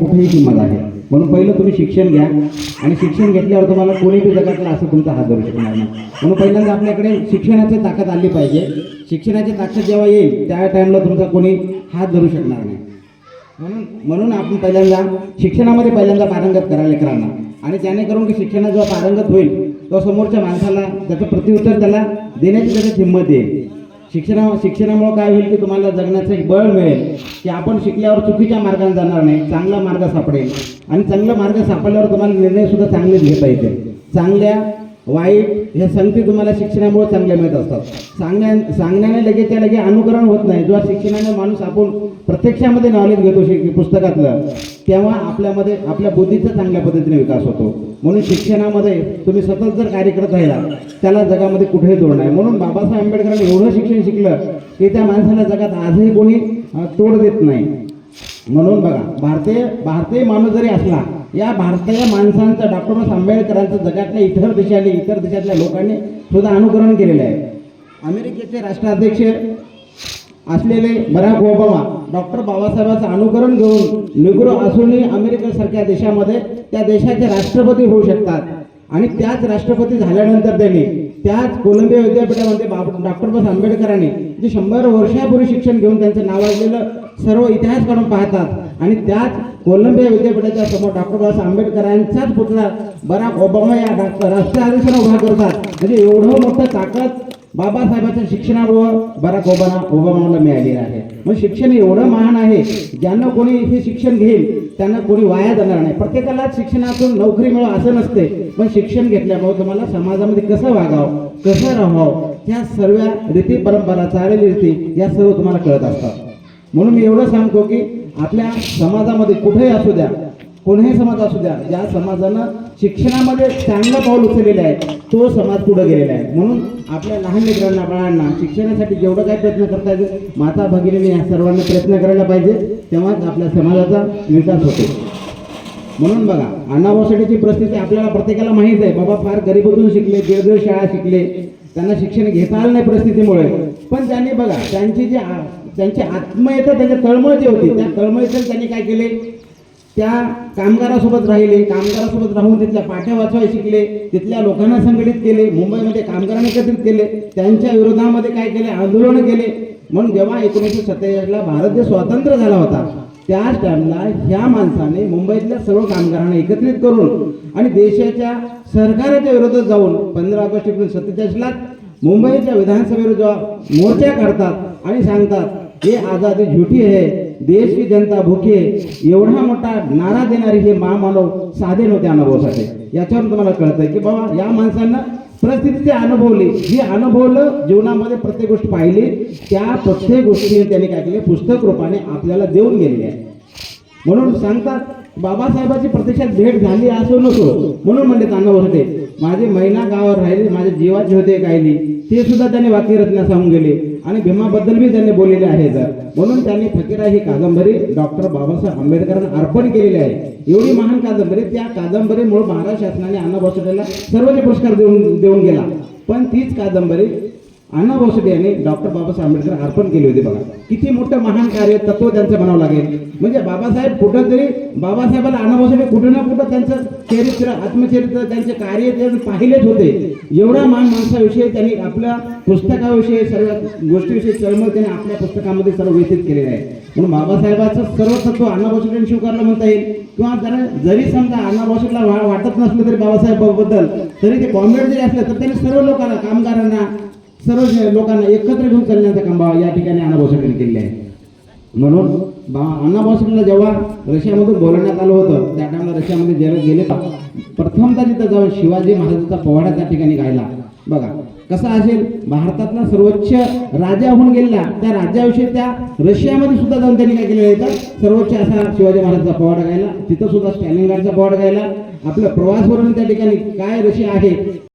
कुठेही किंमत आहे. म्हणून पहिलं तुम्ही शिक्षण घ्या आणि शिक्षण घेतल्यावर तुम्हाला कोणी बी जगातला असं तुमचा हात धरू शकणार नाही. म्हणून पहिल्यांदा आपल्याकडे शिक्षणाची ताकद आली पाहिजे. शिक्षणाची ताकद जेव्हा येईल त्या टाईमला तुमचा कोणी हात धरू शकणार नाही. म्हणून आपण पहिल्यांदा शिक्षणामध्ये पारंगत करायला लेकरांना, आणि त्याने करून की शिक्षणात जेव्हा पारंगत होईल तेव्हा समोरच्या माणसाला त्याचं प्रत्युत्तर त्याला देण्याची त्याच्यात हिंमत येईल. शिक्षणामुळे काय होईल की तुम्हाला जगण्याचं एक बळ मिळेल की आपण शिकल्यावर चुकीच्या मार्गाने जाणार नाही, चांगला मार्ग सापडेल. आणि चांगला मार्ग सापडल्यावर तुम्हाला निर्णयसुद्धा चांगलेच घेता येतील. चांगल्या वाईट ह्या संगती तुम्हाला शिक्षणामुळे चांगल्या मिळत असतात. सांगण्याने लगेच त्या लगे अनुकरण होत नाही. जेव्हा शिक्षणाने माणूस आपण प्रत्यक्षामध्ये नॉलेज घेतो पुस्तकातलं, तेव्हा आपल्यामध्ये आपल्या बुद्धीचा चांगल्या पद्धतीने विकास होतो. म्हणून शिक्षणामध्ये तुम्ही सतत जर कार्य करत राहिला त्याला जगामध्ये कुठेही तोड नाही. म्हणून बाबासाहेब आंबेडकरांनी एवढं शिक्षण शिकलं की त्या माणसाला जगात आजही कोणी तोड देत नाही. म्हणून बघा, भारतीय माणूस जरी असला, या भारतीय माणसांचं डॉक्टर आंबेडकरांचं जगातल्या इतर देशातल्या लोकांनी सुद्धा अनुकरण केलेलं आहे. अमेरिकेचे राष्ट्राध्यक्ष असलेले बराक ओबामा डॉक्टर बाबासाहेबांचं अनुकरण घेऊन निग्रो असूनही अमेरिकेसारख्या देशामध्ये त्या देशाचे राष्ट्रपती होऊ शकतात. आणि त्याच राष्ट्रपती झाल्यानंतर त्यांनी त्याच कोलंबिया विद्यापीठामध्ये डॉक्टर बाबासाहेब आंबेडकरांनी जे 100 वर्षापूर्वी शिक्षण घेऊन त्यांचं नाव असलेलं सर्व इतिहास काढून पाहतात. आणि त्याच कोलंबिया विद्यापीठाच्या समोर डॉक्टर बाबासाहेब आंबेडकरांचाच पुतळा बराक ओबामा या राष्ट्राध्यक्षांना उभा करतात. म्हणजे एवढं मोठं ताकद बाबासाहेबांच्या शिक्षणामुळं बराक ओबामाला मिळालेलं आहे. मग शिक्षण एवढं महान आहे, ज्यांना कोणी हे शिक्षण घेईल त्यांना कोणी वाया जाणार नाही. प्रत्येकालाच शिक्षणातून नोकरी मिळावं असं नसते, पण शिक्षण घेतल्यामुळे तुम्हाला समाजामध्ये कसं वागावं, कसं राहावं, ह्या सर्व रीती परंपरा, चालेली रीती या सर्व तुम्हाला कळत असतात. म्हणून मी एवढं सांगतो की आपल्या समाजामध्ये कुठेही असू द्या, कोणीही समाज असू द्या, ज्या समाजानं शिक्षणामध्ये चांगलं पाऊल उचललेलं आहे तो समाज पुढे गेलेला आहे. म्हणून आपल्या लहान लेकरांना, बाळांना शिक्षणासाठी जेवढं काय प्रयत्न करता येईल, माता भगिनीने या सर्वांना प्रयत्न करायला पाहिजे, तेव्हाच आपल्या समाजाचा विकास होतो. म्हणून बघा, अनावश्यकची परिस्थिती आपल्याला प्रत्येकाला माहीत आहे. बाबा फार गरिबीतून शिकले, दीड शाळा शिकले, त्यांना शिक्षण घेता आलं नाही परिस्थितीमुळे. पण त्यांनी बघा, त्यांची आत्मयता, त्यांच्या तळमळ जी होती, त्या तळमळीतून त्यांनी काय केले, त्या कामगारासोबत राहिले, कामगारासोबत राहून तिथल्या पाट्या वाचवाय शिकले, तिथल्या लोकांना संघटित केले, मुंबईमध्ये कामगारांना एकत्रित केले, त्यांच्या विरोधामध्ये काय केले, आंदोलन केले. म्हणून जेव्हा 1947ला भारत देश स्वतंत्र झाला होता त्याच टाइमला ह्या माणसाने मुंबईतल्या सर्व कामगारांना एकत्रित करून आणि देशाच्या सरकारच्या विरोधात जाऊन 15 ऑगस्ट 1947ला मुंबईच्या विधानसभेवर जेव्हा मोर्चा काढतात आणि सांगतात ये आजादी झूठी है, देश की जनता भूकी आहे, एवढा मोठा नारा देणारे हे महामानव साधे नव्हते अनुभवासाठी. याच्यावरून तुम्हाला कळतंय की बाबा या माणसांना परिस्थिती अनुभवली, जी अनुभवलं जीवनामध्ये प्रत्येक गोष्ट पाहिली, त्या प्रत्येक गोष्टीने त्यांनी काय केले, पुस्तक रूपाने आपल्याला देऊन गेलेली आहे. म्हणून सांगतात बाबासाहेबांची प्रत्यक्षात भेट झाली असो नसो, म्हणून म्हणले अनुभवते माझी महिना गावावर राहिली, माझ्या जीवाची होते कायली, ते सुद्धा त्यांनी वाक्यरचना सांगून गेले. आणि भीमाबद्दल बी त्यांनी बोललेले आहेत. म्हणून त्यांनी फकीरा ही कादंबरी डॉक्टर बाबासाहेब आंबेडकरांना अर्पण केलेली आहे. एवढी महान कादंबरी, त्या कादंबरीमुळे महाराष्ट्र शासनाने अण्णाभाऊ साठेला सर्वोच्च पुरस्कार देऊन गेला. पण तीच कादंबरी अण्णाभाऊ साठे यांनी डॉक्टर बाबासाहेब आंबेडकर अर्पण केली होती. बघा किती मोठं महान कार्य, तत्व त्यांचं म्हणावं लागेल. म्हणजे बाबासाहेब कुठंतरी, बाबासाहेबाला अण्णाभाऊ साठे कुठं ना कुठं त्यांचं चरित्र, आत्मचरित्र, त्यांचे कार्य त्यांनी पाहिलेच होते. एवढ्या महान माणसाविषयी त्यांनी आपल्या पुस्तकाविषयी, सर्व गोष्टीविषयी चळमळ त्यांनी आपल्या पुस्तकामध्ये सर्व व्यतीत केलेलं आहे. म्हणून बाबासाहेबाचं सर्व तत्व अण्णाभाऊ साठेंनी स्वीकारलं म्हणता येईल. किंवा जरी समजा अण्णाभाऊ साठेला वाटत नसलं तरी बाबासाहेबाबद्दल, तरी ते कॉम्रेड जरी असलं तर त्यांनी सर्व लोकांना, कामगारांना, सर्व लोकांना एकत्र घेऊन चालण्याचा काम या ठिकाणी अण्णाभाऊ साठेंनी केले आहे. म्हणून अण्णाभाऊ साठेला जेव्हा रशियामधून बोलवण्यात आलं होतं त्या टाइमला रशियामध्ये गेले, प्रथमतः तिथं जाऊन शिवाजी महाराजांचा पोवाडा त्या ठिकाणी गायला. बघा कसा असेल, भारतातला सर्वोच्च राजा होऊन गेलेला त्या राज्याविषयी त्या रशियामध्ये सुद्धा जाऊन त्यांनी काय केलेलं आहे, सर्वोच्च असा शिवाजी महाराजांचा पोवाडा गायला. तिथं सुद्धा स्टॅलिनग्राडचा पोवाडा गायला. आपलं प्रवासवरून त्या ठिकाणी काय रशिया आहे